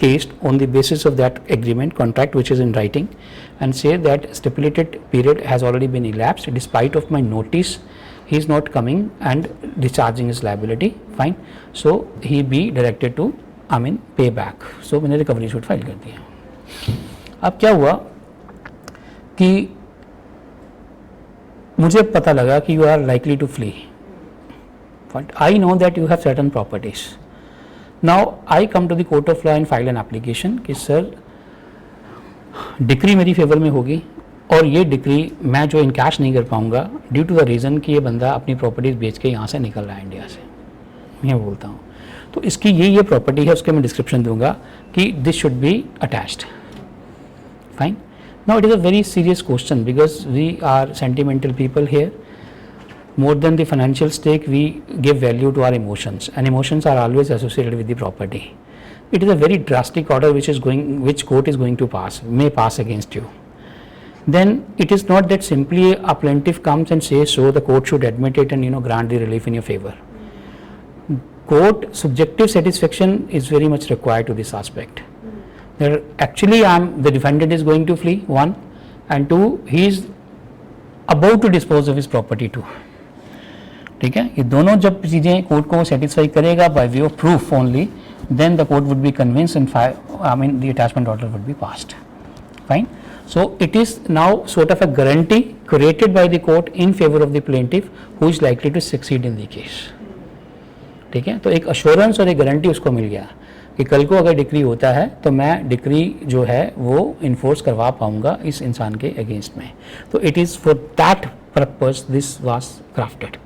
case on the basis of that agreement contract which is in writing and say that stipulated period has already been elapsed despite of my notice he is not coming and discharging his liability. Fine, so he be directed to pay back. So मैंने recovery suit file कर दिया. अब क्या हुआ कि मुझे पता लगा कि you are likely to flee, but I know that you have certain properties. Now I come to the court of law and file an application कि सर डिक्री मेरी फेवर में होगी और ये डिक्री मैं जो इनकैश नहीं कर पाऊंगा ड्यू टू द रीज़न कि ये बंदा अपनी प्रॉपर्टीज़ बेच के यहाँ से निकल रहा है इंडिया से, मैं बोलता हूँ. तो इसकी ये प्रॉपर्टी है, उसके मैं डिस्क्रिप्शन दूंगा कि this should be attached. Fine. Now it is a very serious question because we are sentimental people here. More than the financial stake, we give value to our emotions, and emotions are always associated with the property. It is a very drastic order which court is going to pass, may pass against you. Then it is not that simply a plaintiff comes and says so, the court should admit it and grant the relief in your favor. Court subjective satisfaction is very much required to this aspect. There actually the defendant is going to flee, one, and two, he is about to dispose of his property too. ठीक है, ये दोनों जब चीज़ें court को satisfy करेगा by way of proof only, then the court would be convince and the attachment order would be passed. Fine. So it is now sort of a guarantee created by the court in favour of the plaintiff who is likely to succeed in the case. ठीक है, तो एक assurance और एक guarantee उसको मिल गया कि कल को अगर डिक्री होता है तो मैं डिक्री जो है वो इन्फोर्स करवा पाऊंगा इस इंसान के अगेंस्ट में. तो it is for that purpose this was crafted.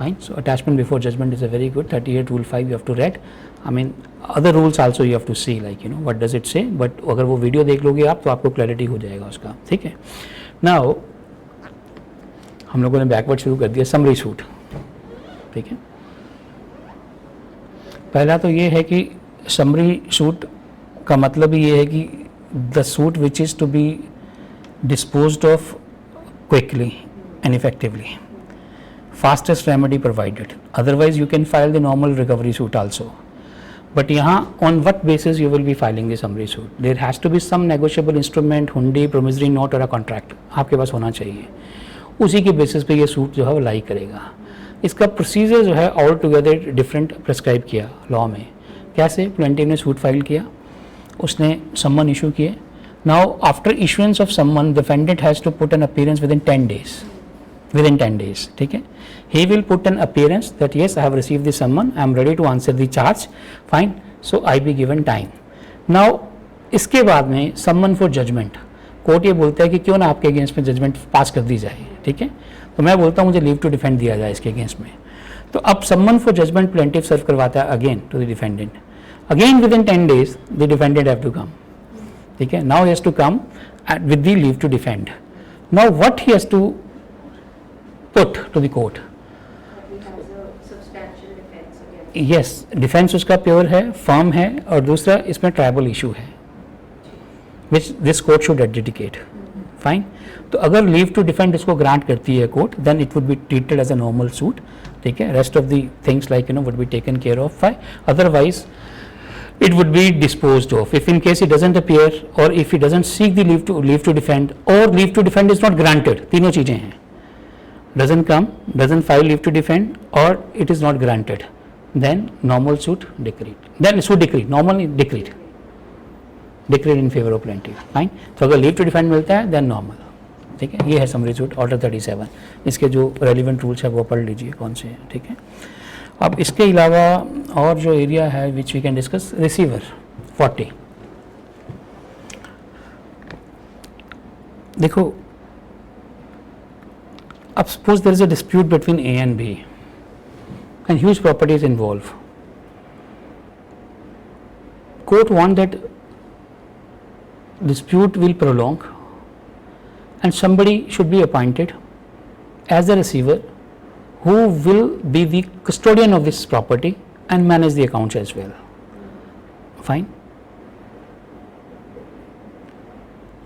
Fine. So attachment before judgment is a very good 38 rule 5 you have to read. Other rules also you have to see like what does it say, but अगर वो video देख लोगे आप तो आपको clarity हो जाएगा उसका. ठीक है. नाउ हम लोगों ने बैकवर्ड शुरू कर दिया समरी सूट. ठीक है, पहला तो ये है कि समरी सूट का मतलब ये है कि the suit which is to be disposed of quickly and effectively. Fastest remedy provided. Otherwise, you can file the normal recovery suit also. But यहाँ on what basis you will be filing the summary suit? There has to be some negotiable instrument, hundi, promissory note और a contract आपके पास होना चाहिए. उसी के basis पे ये suit जो है वो लाई करेगा. इसका प्रोसीजर जो है ऑल टुगेदर डिफरेंट प्रिस्क्राइब किया लॉ में. कैसे? प्लेंटिफ ने सूट फाइल किया, उसने सम्मन इशू किए. Now after issuance of summon defendant has to put an appearance within 10 days. Within 10 days, ठीक है, he will put an appearance that yes I have received the summon, I am ready to answer the charge. Fine, so I be given time. Now इसके बाद में summon for judgment, court ये बोलता है कि क्यों ना आपके अगेंस्ट में जजमेंट पास कर दी जाए. ठीक है, तो मैं बोलता हूँ मुझे लीव टू डिफेंड दिया जाए इसके अगेंस्ट में. तो अब summon for judgment plaintiff serve करवाता है again to the defendant. Again within 10 days the defendant have to come. ठीक है, now he has to come with the leave to defend. Now what he has to put to the court? He has a substantial defense against. Yes, defence उसका pure है, firm है, और दूसरा इसमें triable issue है which this court should adjudicate. Fine. तो अगर leave to defend इसको ग्रांट करती है court then it would be treated as a normal suit. ठीक है, rest of the things like would be taken care of. Otherwise it would be disposed of if in case he doesn't appear or if he doesn't seek the leave to defend or leave to defend is not granted. तीनों चीजें हैं. Doesn't come, doesn't file leave to defend, or it is not granted, then normal suit decreed. Then suit decreed, normally decreed in favor of plaintiff. Fine. तो अगर leave to defend मिलता है then normal. ठीक है, ये है summary suit order 37. इसके जो relevant rules है वो पढ़ लीजिए कौन से हैं. ठीक है, अब इसके अलावा और जो एरिया है which we can discuss, receiver 40. देखो, अब suppose there is a dispute between A and B and huge property is involved. Court want that dispute will prolong and somebody should be appointed as the receiver who will be the custodian of this property and manage the accounts as well. Fine.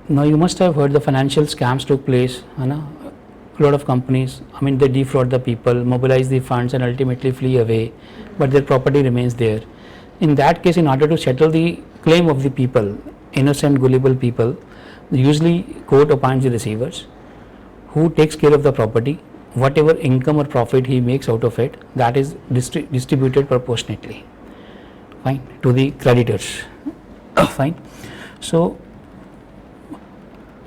Now you must have heard the financial scams took place, है ना? A lot of companies, I mean, they defraud the people, mobilize the funds and ultimately flee away, but their property remains there. In that case, in order to settle the claim of the people, innocent, gullible people, usually court appoints the receivers who takes care of the property. Whatever income or profit he makes out of it, that is distributed proportionately, fine, to the creditors. Fine. So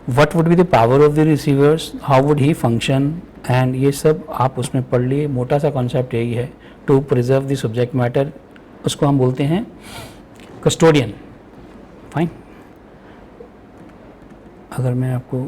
what would be the power of the receivers, how would he function, and ये सब आप उसमें पढ़ लिए. मोटा सा concept यही है, to preserve the subject matter, उसको हम बोलते हैं कस्टोडियन. फाइन. अगर मैं आपको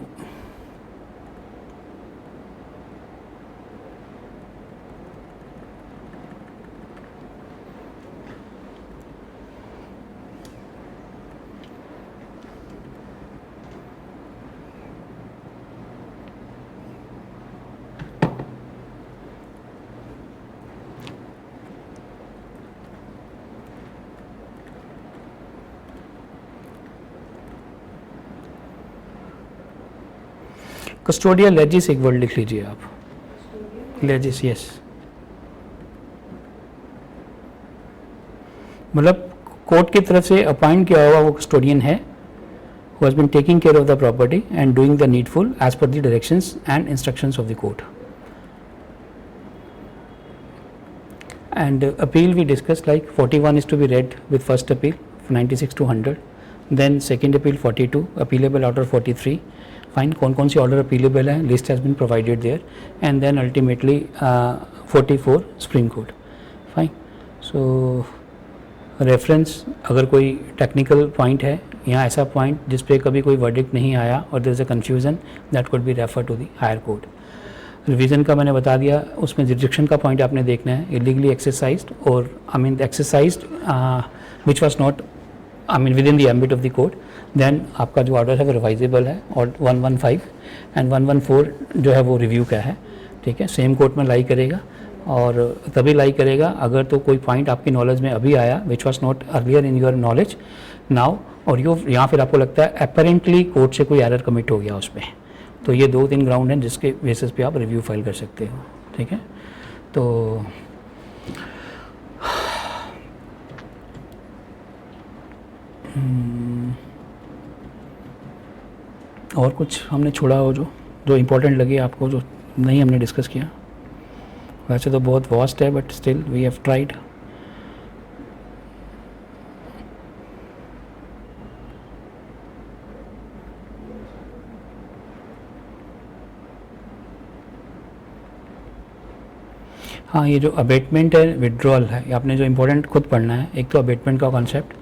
कस्टोडियल लेजिस एक वर्ड लिख लीजिए आप. लेजिस, यस, मतलब कोर्ट की तरफ से अपॉइंट किया हुआ वो कस्टोडियन है, who has been taking care of the property and doing the needful as per the directions and instructions of the court. And appeal we discussed, like 41 is to be read with first appeal 96 to 100, then second appeal 42, appealable order 43. Fine, कौन सी order appealable है, list has been provided there, and then ultimately 44 supreme court. Fine. So reference, अगर कोई technical point है या ऐसा point जिस पे कभी कोई वर्डिक्ट नहीं आया और there is a confusion, that could be refer to the higher court. Revision का मैंने बता दिया, उसमें जुरिडिक्शन का पॉइंट आपने देखना है, इलीगली एक्सरसाइज्ड और I mean exercised which was not I mean within the ambit of the court. Then आपका जो ऑर्डर है वो रिवाइजेबल है, और 115 एंड 114 जो है वो रिव्यू का है. ठीक है, सेम कोर्ट में लाई करेगा, और तभी लाई करेगा अगर तो कोई पॉइंट आपकी नॉलेज में अभी आया विच was not earlier in your knowledge now, और यो यहाँ फिर आपको लगता है अपेरेंटली कोर्ट से कोई एरर कमिट हो गया उसमें. तो ये 2-3 ग्राउंड हैं जिसके बेसिस पे आप रिव्यू फाइल कर सकते हो. ठीक है, तो और कुछ हमने छोड़ा हो जो इम्पोर्टेंट लगे आपको, जो नहीं हमने डिस्कस किया. वैसे तो बहुत वास्ट है, but still we have tried. हाँ, ये जो अबेटमेंट है, विड्रॉल है, आपने जो इम्पोर्टेंट खुद पढ़ना है. एक तो अबेटमेंट का concept,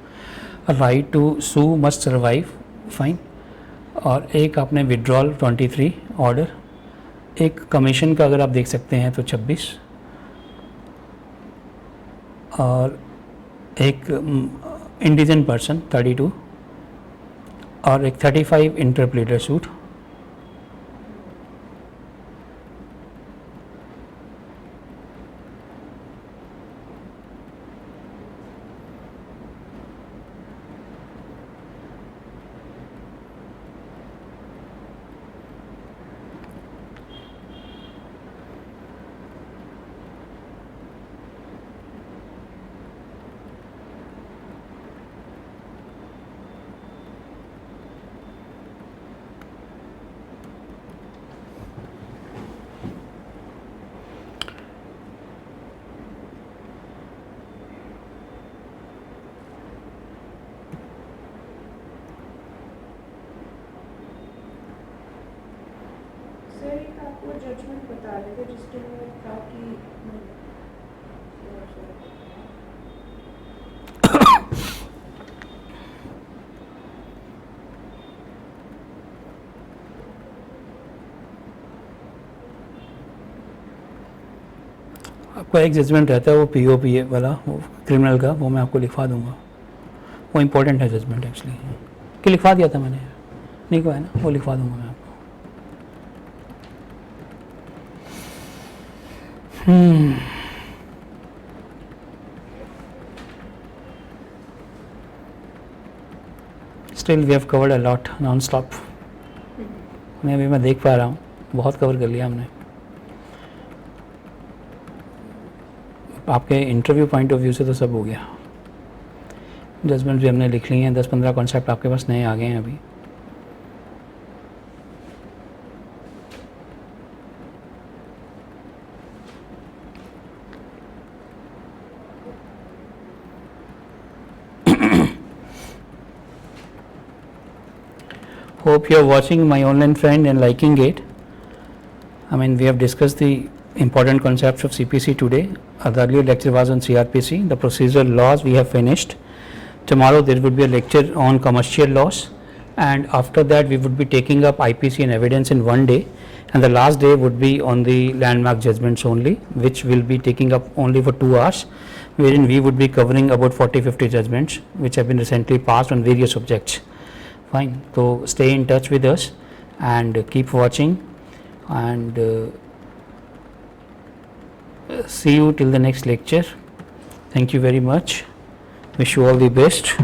right to sue must survive. Fine. और एक आपने विड्रॉल 23 ऑर्डर, एक कमीशन का अगर आप देख सकते हैं तो 26, और एक इंडिजेंट पर्सन 32, और एक 35 इंटरप्लेटर सूट. सर एक आपको जजमेंट बता रहे थे जिसके में कहा कि आपका एक जजमेंट रहता है वो POPA वाला, वो क्रिमिनल का, वो मैं आपको लिखवा दूंगा. वो इम्पोर्टेंट है जजमेंट एक्चुअली. कि लिखवा दिया था मैंने, नहीं को है ना, वो लिखवा दूंगा मैं आपको। Still we have covered a lot non stop. अभी मैं देख पा रहा हूँ बहुत कवर कर लिया हमने। आपके इंटरव्यू पॉइंट ऑफ व्यू से तो सब हो गया। जजमेंट भी हमने लिख ली हैं, 10-15 कॉन्सेप्ट आपके पास नए आ गए हैं अभी। Hope you are watching my online friend and liking it. I mean, we have discussed the important concepts of CPC today. The earlier lecture was on CRPC. The procedural laws we have finished. Tomorrow there would be a lecture on commercial laws, and after that we would be taking up IPC and evidence in one day, and the last day would be on the landmark judgments only, which will be taking up only for 2 hours, wherein we would be covering about 40-50 judgments which have been recently passed on various subjects. Fine. So stay in touch with us and keep watching, and see you till the next lecture. Thank you very much. Wish you all the best.